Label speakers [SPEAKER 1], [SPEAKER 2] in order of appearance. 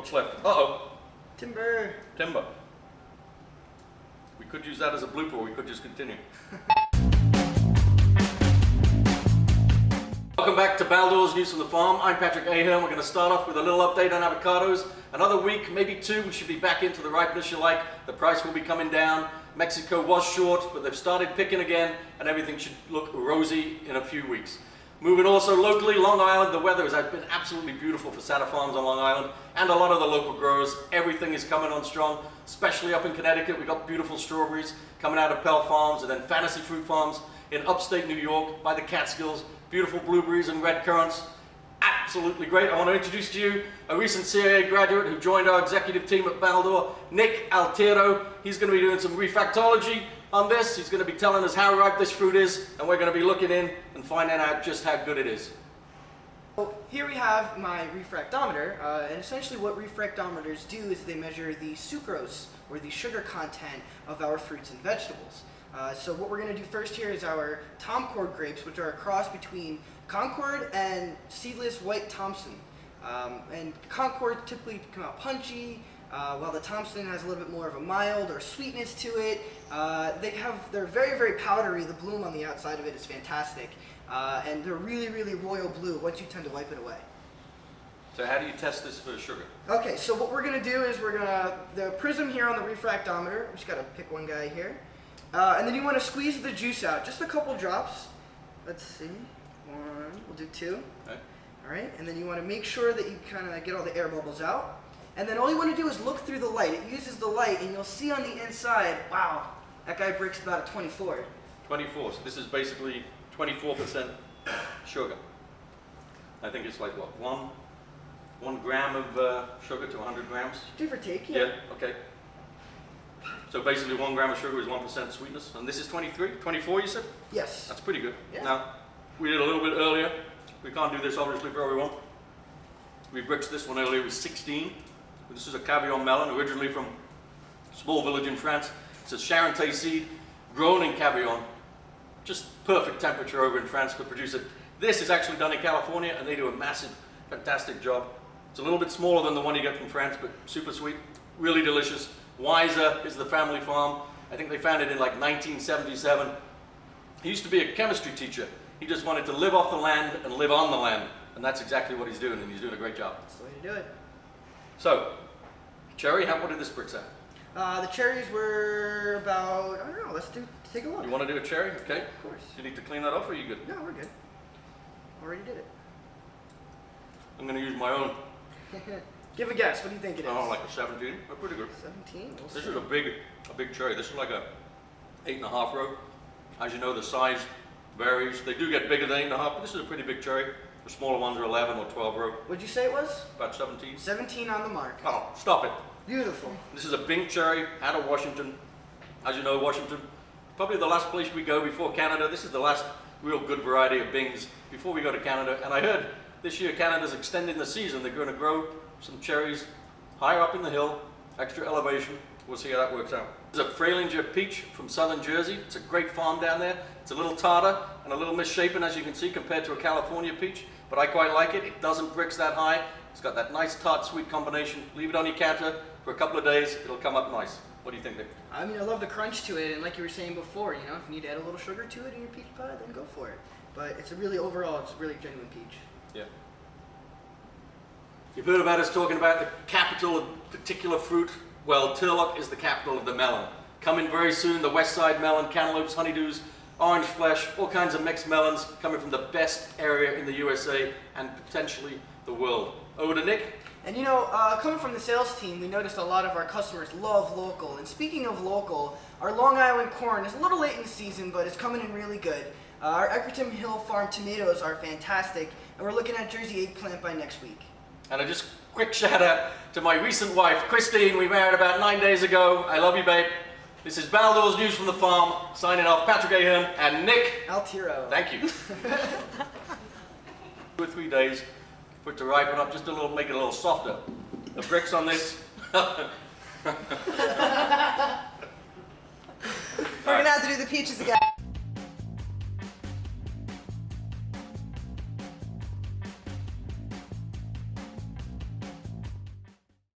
[SPEAKER 1] What's left? Uh-oh.
[SPEAKER 2] Timber.
[SPEAKER 1] Timber. We could use that as a blooper, or we could just continue. Welcome back to Baldor's News from the Farm. I'm Patrick Ahern. We're going to start off with a little update on avocados. Another week, maybe two, we should be back into the ripeness you like. The price will be coming down. Mexico was short, but they've started picking again, and everything should look rosy in a few weeks. Moving also locally, Long Island, the weather has been absolutely beautiful for Santa Farms on Long Island, and a lot of the local growers. Everything is coming on strong, especially up in Connecticut. We've got beautiful strawberries coming out of Pell Farms, and then Fantasy Fruit Farms in upstate New York by the Catskills. Beautiful blueberries and red currants. Absolutely great. I want to introduce to you a recent CIA graduate who joined our executive team at Baldor, Nick Altero. He's going to be doing some refractology on this. He's going to be telling us how ripe this fruit is, and we're going to be looking in and finding out just how good it is.
[SPEAKER 2] So here we have my refractometer, and essentially what refractometers do is they measure the sucrose, or the sugar content of our fruits and vegetables. So what we're going to do first here is our Tomcord grapes, which are a cross between Concord and seedless white Thompson. And Concord typically come out punchy, while the Thompson has a little bit more of a mild or sweetness to it. They're very, very powdery. The bloom on the outside of it is fantastic. And they're really, really royal blue once you tend to wipe it away.
[SPEAKER 1] So how do you test this for sugar?
[SPEAKER 2] Okay, so what we're going to do is the prism here on the refractometer, we just got to pick one guy here. And then you want to squeeze the juice out, just a couple drops. Let's see, one, we'll do two.
[SPEAKER 1] Okay.
[SPEAKER 2] All right, and then you want to make sure that you kind of get all the air bubbles out. And then all you want to do is look through the light. It uses the light, and you'll see on the inside, wow, that guy breaks about a 24.
[SPEAKER 1] 24, so this is basically 24% sugar. I think it's like what, one gram of sugar to 100 grams?
[SPEAKER 2] Give or take,
[SPEAKER 1] Yeah, okay. So basically 1 gram of sugar is 1% sweetness, and this is 23, 24 you said?
[SPEAKER 2] Yes.
[SPEAKER 1] That's pretty good.
[SPEAKER 2] Yeah.
[SPEAKER 1] Now, we did a little bit earlier. We can't do this obviously for everyone. We bricked this one earlier with 16. This is a Cavillon melon, originally from a small village in France. It's a Charente seed, grown in Cavillon. Just perfect temperature over in France to produce it. This is actually done in California, and they do a massive, fantastic job. It's a little bit smaller than the one you get from France, but super sweet, really delicious. Weiser is the family farm. I think they founded it in like 1977. He used to be a chemistry teacher. He just wanted to live off the land and live on the land. And that's exactly what he's doing, and he's doing a great job.
[SPEAKER 2] That's the way to do it.
[SPEAKER 1] So, cherry, what did this brick say?
[SPEAKER 2] The cherries were about, I don't know, take a look.
[SPEAKER 1] You want to do a cherry? Okay.
[SPEAKER 2] Of course.
[SPEAKER 1] Do you need to clean that off, or are you good?
[SPEAKER 2] No, we're good. Already did it.
[SPEAKER 1] I'm going to use my own.
[SPEAKER 2] Give a guess. What do you think it is?
[SPEAKER 1] Oh, like a 17. They're pretty good.
[SPEAKER 2] 17? We'll
[SPEAKER 1] This
[SPEAKER 2] see.
[SPEAKER 1] is a big cherry. This is like a 8.5 row. As you know, the size varies. They do get bigger than 8.5, but this is a pretty big cherry. The smaller ones are 11 or 12 row.
[SPEAKER 2] What'd you say it was?
[SPEAKER 1] About 17.
[SPEAKER 2] 17 on the mark.
[SPEAKER 1] Oh, stop it.
[SPEAKER 2] Beautiful.
[SPEAKER 1] This is a Bing cherry out of Washington. As you know, Washington, probably the last place we go before Canada. This is the last real good variety of Bings before we go to Canada. And I heard this year Canada's extending the season. They're going to grow some cherries higher up in the hill, extra elevation. We'll see how that works out. This is a Freilinger peach from southern Jersey. It's a great farm down there. It's a little tartar and a little misshapen, as you can see, compared to a California peach, but I quite like it. It doesn't bricks that high. It's got that nice tart-sweet combination. Leave it on your counter for a couple of days. It'll come up nice. What do you think, Nick?
[SPEAKER 2] I mean, I love the crunch to it, and like you were saying before, you know, if you need to add a little sugar to it in your peach pie, then go for it. But it's overall, it's a really genuine peach.
[SPEAKER 1] Yeah. You've heard about us talking about the capital of particular fruit. Well, Turlock is the capital of the melon. Coming very soon, the West Side melon, cantaloupes, honeydews, orange flesh, all kinds of mixed melons coming from the best area in the USA and potentially the world. Over to Nick.
[SPEAKER 2] And you know, coming from the sales team, we noticed a lot of our customers love local. And speaking of local, our Long Island corn is a little late in the season, but it's coming in really good. Our Eckerton Hill Farm tomatoes are fantastic, and we're looking at Jersey eggplant by next week.
[SPEAKER 1] And a just quick shout out to my recent wife, Christine. We married about 9 days ago. I love you, babe. This is Baldor's News from the Farm. Signing off, Patrick Ahern and Nick
[SPEAKER 2] Altero.
[SPEAKER 1] Thank you. 2 or 3 days for it to ripen up, just a little, make it a little softer. The bricks on this.
[SPEAKER 3] We're gonna have to do the peaches again.